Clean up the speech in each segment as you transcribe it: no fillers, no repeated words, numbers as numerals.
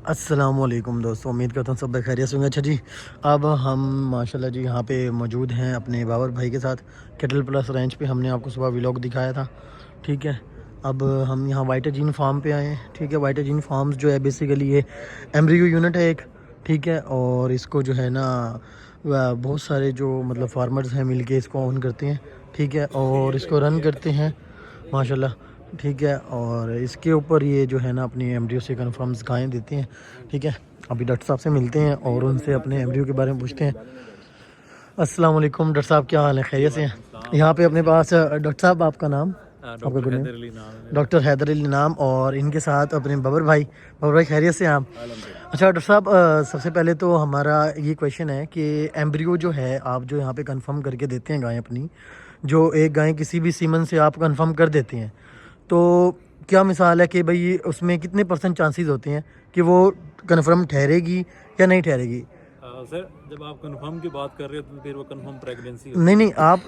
अस्सलामुअलैकुम दोस्तों, उम्मीद करता हूँ सब खैरियत से होंगे। अच्छा जी, अब हम माशाल्लाह जी यहाँ पे मौजूद हैं अपने बाबर भाई के साथ कैटल प्लस रेंज पे। हमने आपको सुबह व्लॉग दिखाया था, ठीक है। अब हम यहाँ वाइटाजीन फार्म पे आए हैं, ठीक है। वाइटाजीन फार्म्स जो है बेसिकली ये एम्ब्रियो यूनिट है एक, ठीक है। और इसको जो है ना बहुत सारे जो मतलब फार्मर्स हैं मिलके इसको ऑन करते हैं, ठीक है। और इसको रन करते हैं माशाल्लाह, ठीक है। और इसके ऊपर ये जो है ना अपनी एम्ब्रियो से कन्फर्म्स गायें देते हैं, ठीक है। अभी डॉक्टर साहब से मिलते हैं और उनसे अपने एम्ब्रियो के बारे में पूछते हैं। अस्सलाम वालेकुम डॉक्टर साहब, क्या हाल है? खैरियत से हैं? यहाँ पे अपने पास डॉक्टर साहब, आपका नाम? आपका good name? Doctor Haidar Ali नाम। और इनके साथ अपने बबर भाई खैरियत से हैं आप? अच्छा डॉक्टर साहब, सबसे पहले तो हमारा ये क्वेश्चन है कि एम्ब्रियो जो है आप जो यहाँ पे कंफर्म करके देते हैं गाय अपनी, जो एक गाय किसी भी सीमन से आप कंफर्म कर देते हैं, तो क्या मिसाल है कि भाई उसमें कितने % चांसेस होते हैं कि वो कंफर्म ठहरेगी या नहीं ठहरेगी? सर, जब आप कंफर्म की बात कर रहे हो तो फिर वो कंफर्म प्रेगनेंसी नहीं नहीं, आप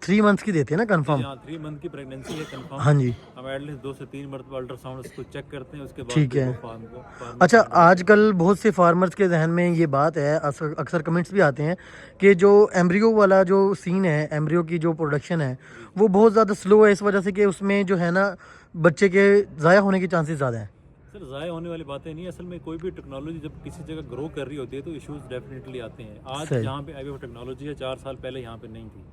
3 मंथ्स की देते हैं ना कंफर्म? यहाँ 3 मंथ की प्रेगनेंसी है कंफर्म। हाँ जी, हम एटलीस्ट 2 से 3 मरतबा अल्ट्रासाउंड उसको चेक करते हैं, उसके बाद ठीक फिर है। वो फार्म अच्छा, आजकल बहुत से फार्मर्स के जहन में ये बात है, अक्सर कमेंट्स भी आते हैं कि जो एम्ब्रियो वाला जो सीन है, एम्ब्रियो की जो प्रोडक्शन है वो बहुत ज़्यादा स्लो है, इस वजह से कि उसमें जो है ना बच्चे के ज़ाया होने के चांसेस ज़्यादा हैं। सर, ज़ाया होने वाली बातें नहीं, असल में कोई भी टेक्नोलॉजी जब किसी जगह ग्रो कर रही होती है तो इश्यूज डेफिनेटली आते हैं। आज सही जहाँ पे आईवीएफ टेक्नोलॉजी है 4 साल पहले यहाँ पे नहीं थी,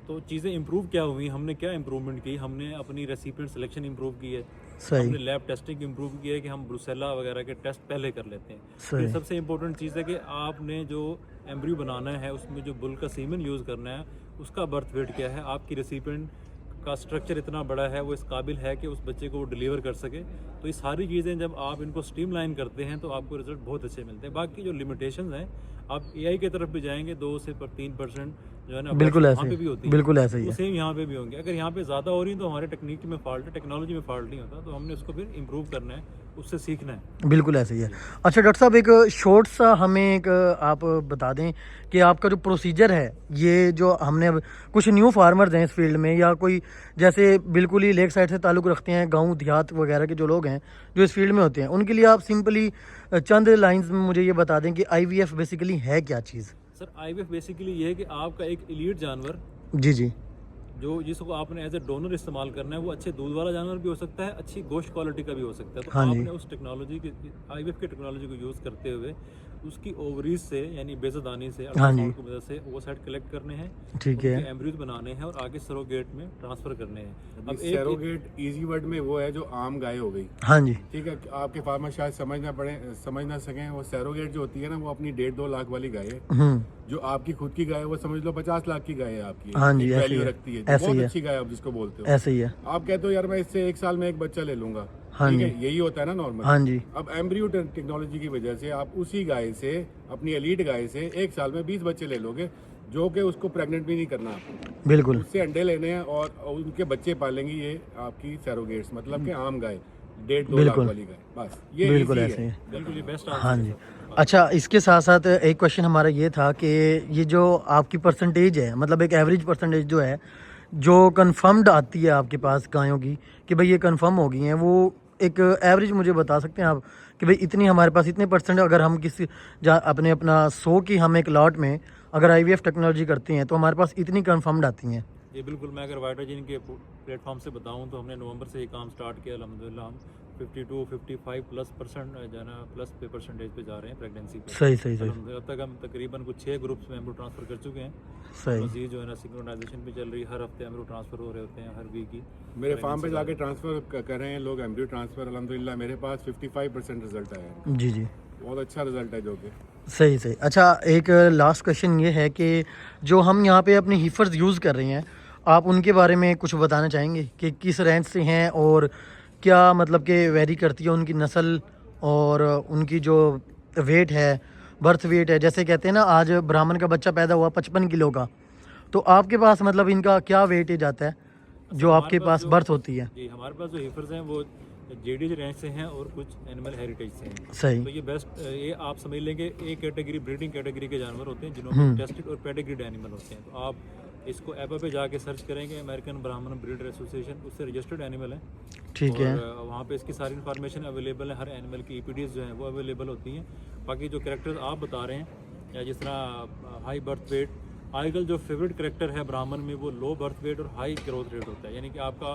तो चीज़ें इंप्रूव क्या हुई, हमने क्या इंप्रूवमेंट की, हमने अपनी रेसिपिएंट सिलेक्शन इंप्रूव की है, सही हमने लैब टेस्टिंग इंप्रूव की है कि हम ब्रुसेला वगैरह के टेस्ट पहले कर लेते हैं। फिर सही सबसे इंपॉर्टेंट चीज़ है कि आपने जो एम्ब्रियो बनाना है उसमें जो बुल का सीमेन यूज़ करना है उसका बर्थ वेट क्या है, आपकी रेसिपिएंट का स्ट्रक्चर इतना बड़ा है, वो इस काबिल है कि उस बच्चे को वो डिलीवर कर सके। तो ये सारी चीज़ें जब आप इनको स्ट्रीमलाइन करते हैं तो आपको रिजल्ट बहुत अच्छे मिलते हैं। बाकी जो लिमिटेशंस हैं, आप एआई की तरफ भी जाएंगे 2 से 3% जो है ना बिल्कुल वहाँ ऐसे पे ही, भी होती है, बिल्कुल ऐसे ही वो है। सेम यहाँ पे भी होंगे। अगर यहाँ पे ज़्यादा हो रही है तो हमारे टेक्निक में फॉल्ट है, टेक्नोलॉजी में फॉल्ट नहीं होता, तो हमने उसको फिर इम्प्रूव करना है, उससे सीखना है। बिल्कुल ऐसे ही है। अच्छा डॉक्टर साहब, एक शॉर्ट सा हमें एक आप बता दें कि आपका जो प्रोसीजर है, ये जो हमने अब कुछ न्यू फार्मर्स हैं इस फील्ड में, या कोई जैसे बिल्कुल ही लेक साइड से ताल्लुक़ रखते हैं, गांव देहात वगैरह के जो लोग हैं जो इस फील्ड में होते हैं, उनके लिए आप सिंपली चंद लाइंस में मुझे ये बता दें कि आईवीएफ बेसिकली है क्या चीज़? सर, आईवीएफ बेसिकली ये है कि आपका एक एलीट जानवर जी जी। जो जिसको आपने एज ए डोनर इस्तेमाल करना है, वो अच्छे दूध वाला जानवर भी हो सकता है, अच्छी गोश्त क्वालिटी का भी हो सकता है। तो हाँ जी, आपने उस टेक्नोलॉजी की, आईवीएफ की टेक्नोलॉजी को यूज़ करते हुए उसकी ओवरीज से यानी बेज़दानी से हाँ जी, अल्ट्रासाउंड की मदद से वो सेट कलेक्ट करने हैं, ठीक उनके है। एम्ब्रियोज बनाने हैं और आगे सरोगेट में ट्रांसफ़र करने हैं। अब सैरोगेट इजी वर्ड में वो है जो आम गाय हो गई, हाँ जी, ठीक है। आपके फार्मर शायद समझ ना सकें, वो सैरोगेट जो होती है ना वो अपनी 1.5-2 लाख वाली गाय है। जो आपकी खुद की गाय है वो समझ लो 50 लाख की गाय है आपकी, हाँ जी, एक ऐसे ही वैल्यू है, रखती है, ऐसे बहुत ही है, अच्छी गाय आप जिसको बोलते हो। ऐसे ही है। आप कहते हो यार मैं इससे 1 साल में एक बच्चा ले लूंगा, हाँ ठीक जी, है, यही होता है ना नॉर्मल। हाँ जी, अब एम्ब्रियो टेक्नोलॉजी की वजह से आप उसी गाय से, अपनी एलीट गाय से 1 साल में 20 बच्चे ले लोगे, जो कि उसको प्रेग्नेंट भी नहीं करना आपको, बिल्कुल उससे अंडे लेने हैं और उनके बच्चे पालेंगी ये आपकी सैरोगेट्स, मतलब कि आम गाय, 1.5-2 लाख बिल्कुल वाली गाय, बस ये बिल्कुल easy ऐसे ही है। बिल्कुल ये बेस्ट हाँ आंसर जी। है सर। अच्छा, इसके साथ साथ एक क्वेश्चन हमारा ये था कि ये जो आपकी परसेंटेज है, मतलब एक एवरेज परसेंटेज जो है जो कंफर्म्ड आती है आपके पास गायों की कि भाई ये कंफर्म हो गई हैं, वो एक एवरेज मुझे बता सकते हैं आप कि भाई इतनी हमारे पास इतने % अगर हम किसी अपना 100 की हम एक लॉट में अगर आईवीएफ टेक्नोलॉजी करते हैं तो हमारे पास इतनी कंफर्म्ड आती हैं? जी बिल्कुल, मैं अगर वाइटाजीन के प्लेटफॉर्म से बताऊं तो हमने नवंबर से ये काम स्टार्ट किया, अल्हम्दुलिल्लाह हम 52-55+ % जो है ना प्लस पे परसेंटेज पे जा रहे हैं प्रेगनेंसी पे। सही सही सही अल्हम्दुलिल्लाह अब तक हम तकरीबन कुछ 6 ग्रुप्स में एम्ब्रो ट्रांसफ़र कर चुके हैं। सही। मज़ीद जो है ना सिंक्रोनाइजेशन भी चल रही है, हर हफ्ते एम्ब्रो ट्रांसफ़र हो रहे होते हैं, हर वीक की। मेरे फार्म पे जाके ट्रांसफर कर रहे हैं लोग, एम्ब्रियो ट्रांसफर, अल्हम्दुलिल्लाह मेरे पास 55% रिजल्ट आया है, जी जी, बहुत अच्छा रिजल्ट है जो कि। सही सही। अच्छा, एक लास्ट क्वेश्चन ये है कि जो हम यहाँ पे अपने हीफर्स यूज़ कर रहे हैं, आप उनके बारे में कुछ बताना चाहेंगे कि किस रेंज से हैं और क्या मतलब कि वेरी करती है उनकी नस्ल और उनकी जो वेट है, बर्थ वेट है? जैसे कहते हैं ना, आज ब्राह्मण का बच्चा पैदा हुआ 55 किलो का, तो आपके पास मतलब इनका क्या वेटेज आता है जो हमारे आपके पास जो बर्थ होती है? जी हमारे पास जो हीफर्स हैं वो जेडीज रेंज से हैं और कुछ एनिमल हेरिटेज से हैं। सही। तो ये बेस्ट, ये आप समझ लेंगे ए कैटेगरी ब्रीडिंग कैटेगरी के जानवर होते हैं जिन्होंने टेस्टेड और पेडिग्रीड एनिमल होते हैं। तो आप इसको ऐप पे जाके सर्च करेंगे, अमेरिकन ब्राह्मण ब्रीडर एसोसिएशन, उससे रजिस्टर्ड एनिमल है। ठीक है। और वहाँ पे इसकी सारी इन्फॉर्मेशन अवेलेबल है, हर एनिमल की EPDs जो हैं वो अवेलेबल होती हैं। बाकी जो कैरेक्टर्स आप बता रहे हैं, या जिस तरह हाई बर्थ वेट, आजकल जो फेवरेट कैरेक्टर है ब्राह्मण में वो लो बर्थ वेट और हाई ग्रोथ रेट होता है, यानी कि आपका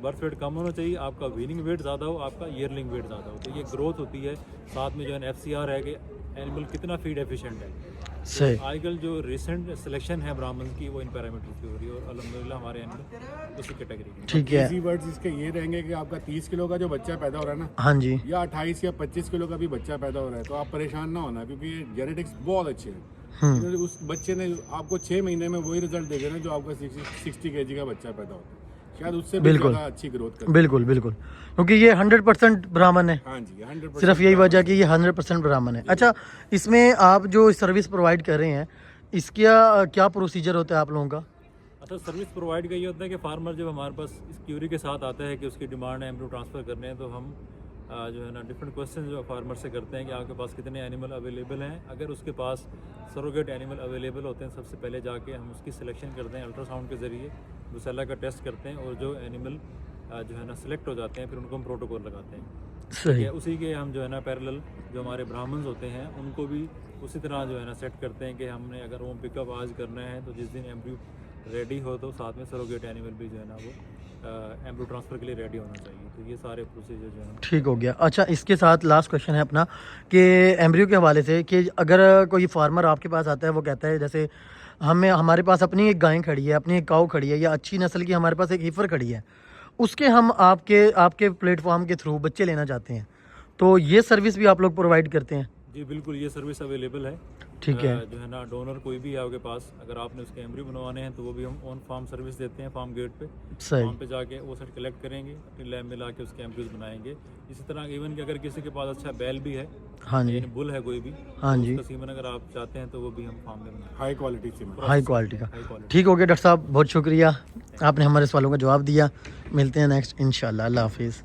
बर्थ वेट कम होना चाहिए, आपका वीनिंग वेट ज़्यादा हो, आपका ईयरलिंग वेट ज़्यादा हो, तो ये ग्रोथ होती है। साथ में जो है FCR है कि एनिमल कितना फीड एफिशिएंट है। सही। आजकल जो रिसेंट सिलेक्शन है ब्राह्मण की वो इन पैरामीटर्स की हो रही है, और अल्हम्दुलिल्लाह हमारे एनिमल उसी कैटेगरी के। ठीक है। इजी वर्ड्स इसके ये रहेंगे कि आपका 30 किलो का जो बच्चा पैदा हो रहा है ना, हाँ जी। या 28 या 25 किलो का भी बच्चा पैदा हो रहा है, तो आप परेशान ना होना, क्योंकि जेनेटिक्स बहुत अच्छे हैं। उस बच्चे ने आपको 6 महीने में वही रिजल्ट देगा ना जो आपका 60 kg का बच्चा पैदा होता है, शायद उससे भी बिल्कुल। ज़्यादा अच्छी ग्रोथ कर। बिल्कुल बिल्कुल, क्योंकि ये 100% ब्राह्मण है। हाँ जी, 100%। सिर्फ यही वजह कि ये 100% ब्राह्मण है। अच्छा, इसमें आप जो सर्विस प्रोवाइड कर रहे हैं, इसका क्या प्रोसीजर होता है आप लोगों का? अच्छा, सर्विस प्रोवाइड का ये होता है कि फार्मर जब हमारे पास इस क्यूरी के साथ आता है कि उसकी डिमांड है एम्ब्रियो ट्रांसफ़र करने हैं, तो हम जो है ना डिफरेंट क्वेश्चन जो फार्मर से करते हैं कि आपके पास कितने एनिमल अवेलेबल हैं। अगर उसके पास सरोगेट एनिमल अवेलेबल होते हैं, सबसे पहले जाके हम उसकी सिलेक्शन करते हैं अल्ट्रासाउंड के ज़रिए, ब्रुसेला का टेस्ट करते हैं, और जो एनिमल जो है ना सिलेक्ट हो जाते हैं, फिर उनको हम प्रोटोकॉल लगाते हैं। सही। उसी के हम जो है ना पैरेलल जो हमारे ब्राह्मण्स होते हैं उनको भी उसी तरह जो है ना सेट करते हैं कि हमने अगर होम पिकअप आज करना है तो जिस दिन एम्ब्रियो रेडी हो तो साथ में सरोगेट एनिमल भी जो है ना वो एम्ब्रियो ट्रांसफ़र के लिए रेडी होना चाहिए। तो ये सारे प्रोसीजर जो है। ठीक हो गया। अच्छा, इसके साथ लास्ट क्वेश्चन है अपना कि एम्ब्रियो के हवाले से, कि अगर कोई फार्मर आपके पास आता है, वो कहता है जैसे हमारे पास अपनी एक गाय खड़ी है, अपनी एक काऊ खड़ी है, या अच्छी नस्ल की हमारे पास एक हीफर खड़ी है, उसके हम आपके प्लेटफॉर्म के थ्रू बच्चे लेना चाहते हैं, तो ये सर्विस भी आप लोग प्रोवाइड करते हैं? जी बिल्कुल, ये सर्विस अवेलेबल है। ठीक है। जो है ना डोनर कोई भी है आपके पास, अगर आपने उसके एम्ब्रियो बनवाने हैं तो वो भी हम ऑन फार्म सर्विस देते हैं, फार्म गेट पे। सही। फार्म पे जाके वो सेट कलेक्ट करेंगे, अपनी लैब में लाके उसके एम्ब्रियोज बनाएंगे। इसी तरह इवन कि अगर किसी के पास अच्छा बैल भी है, हाँ जी। यानी बुल है कोई भी, हाँ तो जी। उसका सीमन अगर आप चाहते हैं तो वो भी हम फार्म में बनाएंगे। हाई क्वालिटी से। हाई क्वालिटी का। High quality. ठीक हो गया डॉक्टर साहब, बहुत शुक्रिया, आपने हमारे सवालों का जवाब दिया। मिलते हैं नेक्स्ट इंशाल्लाह। अल्लाह हाफिज़।